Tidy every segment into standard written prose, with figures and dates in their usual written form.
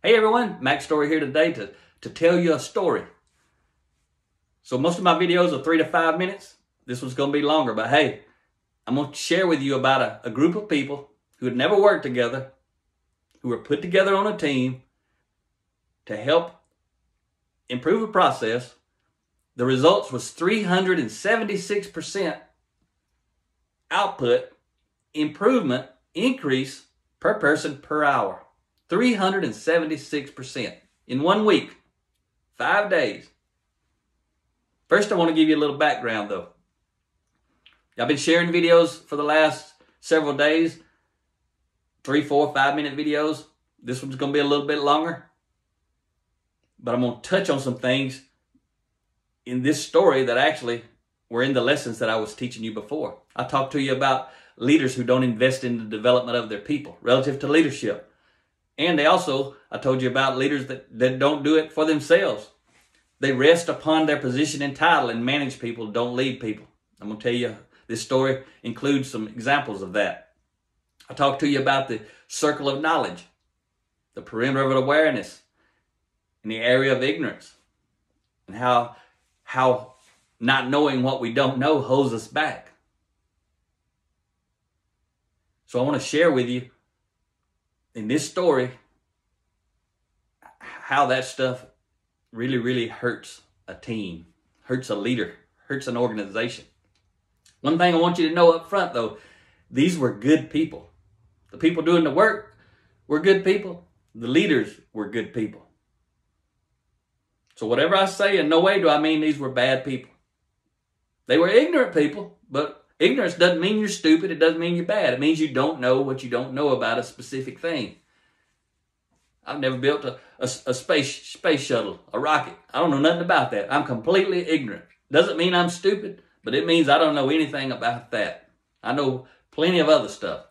Hey everyone, Max Story here today to tell you a story. So most of my videos are 3 to 5 minutes. This one's going to be longer, but hey, I'm going to share with you about a group of people who had never worked together, who were put together on a team to help improve a process. The results was 376% output, improvement, increase per person per hour. 376% in 1 week, 5 days. First, I want to give you a little background though. I've been sharing videos for the last several days, 3, 4, 5 minute videos. This one's going to be a little bit longer, but I'm going to touch on some things in this story that actually were in the lessons that I was teaching you before. I talked to you about leaders who don't invest in the development of their people relative to leadership. And I told you about leaders that don't do it for themselves. They rest upon their position and title and manage people, don't lead people. I'm going to tell you, this story includes some examples of that. I talked to you about the circle of knowledge, the perimeter of awareness, and the area of ignorance, and how not knowing what we don't know holds us back. So I want to share with you in this story how that stuff really, really hurts a team, hurts a leader, hurts an organization. One thing I want you to know up front though, these were good people. The people doing the work were good people. The leaders were good people. So whatever I say, in no way do I mean these were bad people. They were ignorant people, but ignorance doesn't mean you're stupid. It doesn't mean you're bad. It means you don't know what you don't know about a specific thing. I've never built a space shuttle, a rocket. I don't know nothing about that. I'm completely ignorant. Doesn't mean I'm stupid, but it means I don't know anything about that. I know plenty of other stuff.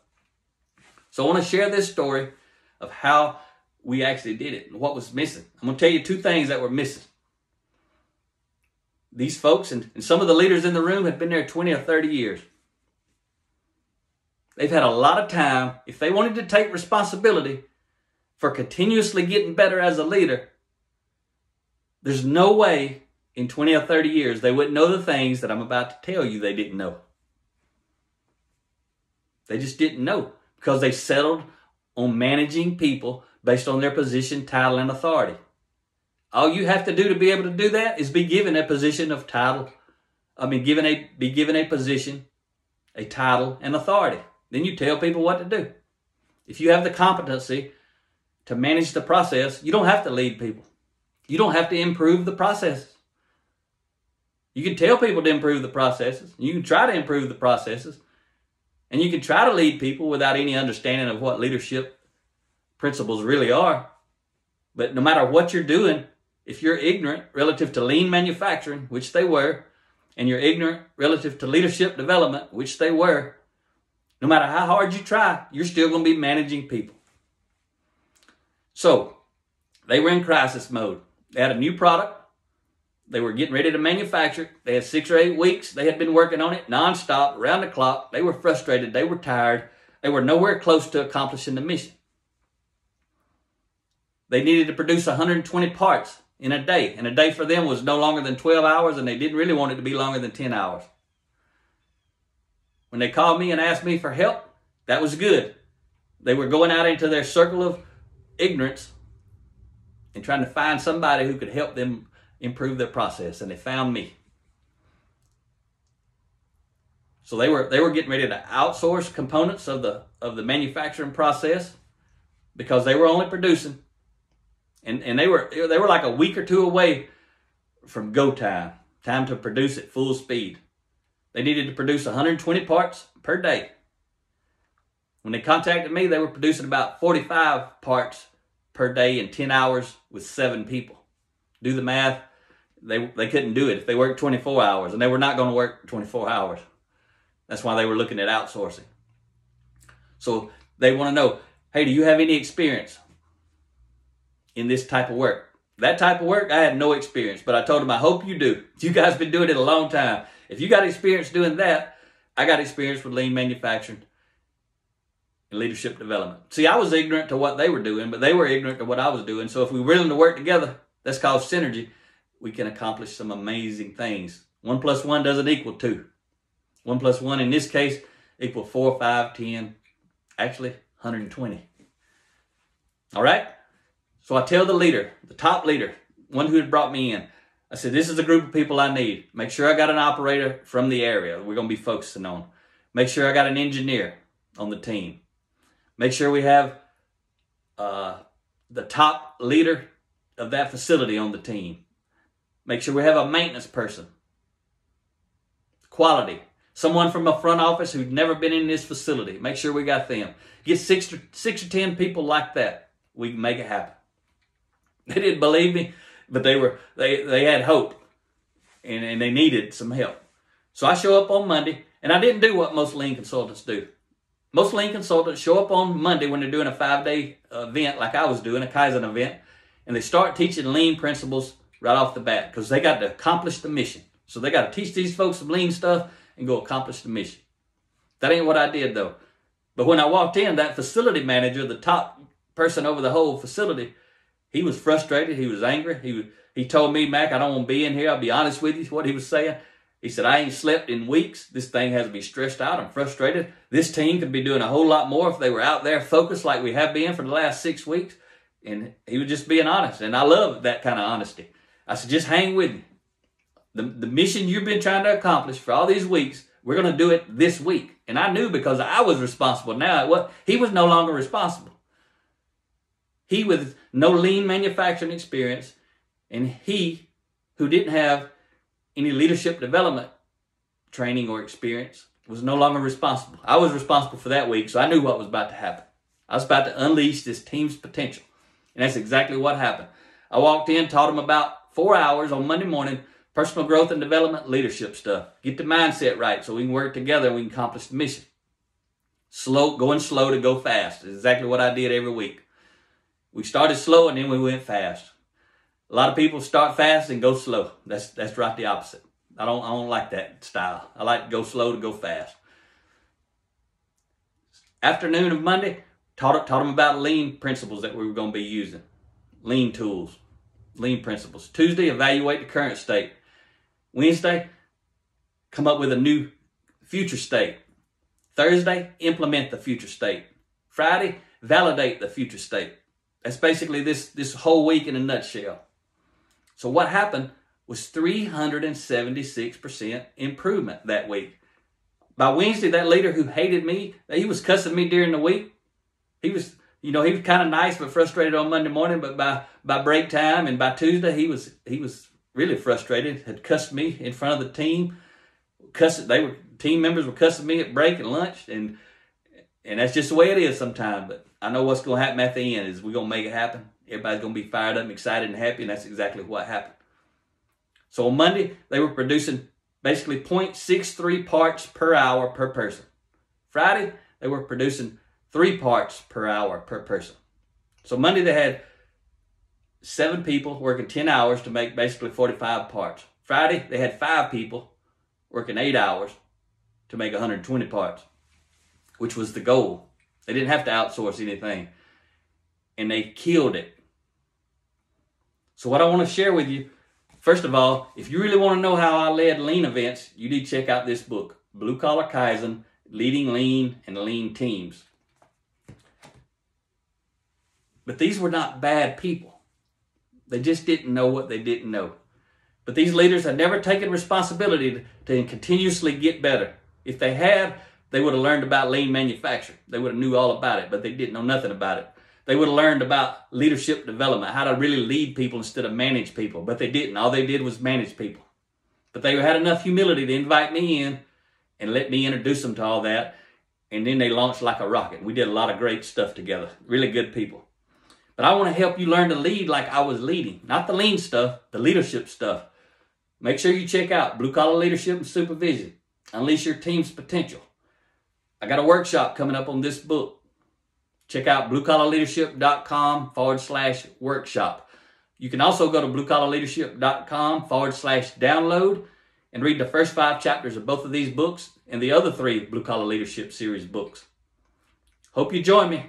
So I want to share this story of how we actually did it and what was missing. I'm going to tell you 2 things that were missing. These folks and some of the leaders in the room have been there 20 or 30 years. They've had a lot of time. If they wanted to take responsibility for continuously getting better as a leader, there's no way in 20 or 30 years they wouldn't know the things that I'm about to tell you they didn't know. They just didn't know because they settled on managing people based on their position, title, and authority. All you have to do to be able to do that is be given a position of title. Be given a position, a title, and authority. Then you tell people what to do. If you have the competency to manage the process, you don't have to lead people. You don't have to improve the processes. You can tell people to improve the processes. You can try to improve the processes. And you can try to lead people without any understanding of what leadership principles really are. But no matter what you're doing, if you're ignorant relative to lean manufacturing, which they were, and you're ignorant relative to leadership development, which they were, no matter how hard you try, you're still going to be managing people. So they were in crisis mode. They had a new product. They were getting ready to manufacture it. They had 6 or 8 weeks. They had been working on it nonstop, around the clock. They were frustrated. They were tired. They were nowhere close to accomplishing the mission. They needed to produce 120 parts in a day. And a day for them was no longer than 12 hours, and they didn't really want it to be longer than 10 hours. When they called me and asked me for help, that was good. They were going out into their circle of ignorance and trying to find somebody who could help them improve their process, and they found me. So they were getting ready to outsource components of the manufacturing process because they were only producing, and they were like a week or 2 away from go time to produce at full speed. They needed to produce 120 parts per day. When they contacted me, they were producing about 45 parts per day in 10 hours with 7 people. Do the math. They couldn't do it if they worked 24 hours, and they were not going to work 24 hours. That's why they were looking at outsourcing. So they want to know, hey, do you have any experience in this type of work? That type of work, I had no experience, but I told them, I hope you do. You guys have been doing it a long time. If you got experience doing that, I got experience with lean manufacturing. in leadership development. See, I was ignorant to what they were doing, but they were ignorant to what I was doing. So if we're willing to work together, that's called synergy, we can accomplish some amazing things. 1 + 1 doesn't equal 2. 1 + 1 in this case equal 4, 5, 10, actually 120. All right? So I tell the leader, the top leader, one who had brought me in, I said, this is a group of people I need. Make sure I got an operator from the area we're going to be focusing on. Make sure I got an engineer on the team. Make sure we have the top leader of that facility on the team. Make sure we have a maintenance person. Quality. Someone from a front office who's never been in this facility. Make sure we got them. Get 6 or 10 people like that. We can make it happen. They didn't believe me, but they had hope, and they needed some help. So I show up on Monday, and I didn't do what most lean consultants do. Most lean consultants show up on Monday when they're doing a 5-day event like I was doing, a Kaizen event, and they start teaching lean principles right off the bat because they got to accomplish the mission. So they got to teach these folks some lean stuff and go accomplish the mission. That ain't what I did, though. But when I walked in, that facility manager, the top person over the whole facility, he was frustrated. He was angry. He told me, Mac, I don't want to be in here. I'll be honest with you, what he was saying. He said, I ain't slept in weeks. This thing has me stressed out. I'm frustrated. This team could be doing a whole lot more if they were out there focused like we have been for the last 6 weeks. And he was just being honest. And I love that kind of honesty. I said, just hang with me. The mission you've been trying to accomplish for all these weeks, we're going to do it this week. And I knew because I was responsible. Now, he was no longer responsible. He with no lean manufacturing experience, and he who didn't have any leadership development training or experience was no longer responsible. I was responsible for that week, so I knew what was about to happen. I was about to unleash this team's potential. And that's exactly what happened. I walked in, taught them about 4 hours on Monday morning, personal growth and development, leadership stuff. Get the mindset right so we can work together and we can accomplish the mission. Going slow to go fast is exactly what I did every week. We started slow and then we went fast. A lot of people start fast and go slow. That's right the opposite. I don't like that style. I like to go slow to go fast. Afternoon of Monday, taught them about lean principles that we were going to be using. Lean tools, lean principles. Tuesday, evaluate the current state. Wednesday, come up with a new future state. Thursday, implement the future state. Friday, validate the future state. That's basically this whole week in a nutshell. So what happened was 376% improvement that week. By Wednesday, that leader who hated me, he was cussing me during the week. He was kind of nice but frustrated on Monday morning, but by break time and by Tuesday, he was really frustrated, had cussed me in front of the team. Team members were cussing me at break and lunch, and that's just the way it is sometimes. But I know what's going to happen at the end is we're going to make it happen. Everybody's going to be fired up and excited and happy, and that's exactly what happened. So on Monday, they were producing basically 0.63 parts per hour per person. Friday, they were producing 3 parts per hour per person. So Monday, they had 7 people working 10 hours to make basically 45 parts. Friday, they had 5 people working 8 hours to make 120 parts, which was the goal. They didn't have to outsource anything. And they killed it. So what I want to share with you, first of all, if you really want to know how I led lean events, you need to check out this book, Blue Collar Kaizen, Leading Lean and Lean Teams. But these were not bad people. They just didn't know what they didn't know. But these leaders had never taken responsibility to continuously get better. If they had, they would have learned about lean manufacturing. They would have knew all about it, but they didn't know nothing about it. They would have learned about leadership development, how to really lead people instead of manage people, but they didn't. All they did was manage people. But they had enough humility to invite me in and let me introduce them to all that, and then they launched like a rocket. We did a lot of great stuff together, really good people. But I want to help you learn to lead like I was leading, not the lean stuff, the leadership stuff. Make sure you check out Blue Collar Leadership and Supervision. Unleash your team's potential. I got a workshop coming up on this book. Check out bluecollarleadership.com/workshop. You can also go to bluecollarleadership.com/download and read the first 5 chapters of both of these books and the other 3 Blue Collar Leadership series books. Hope you join me.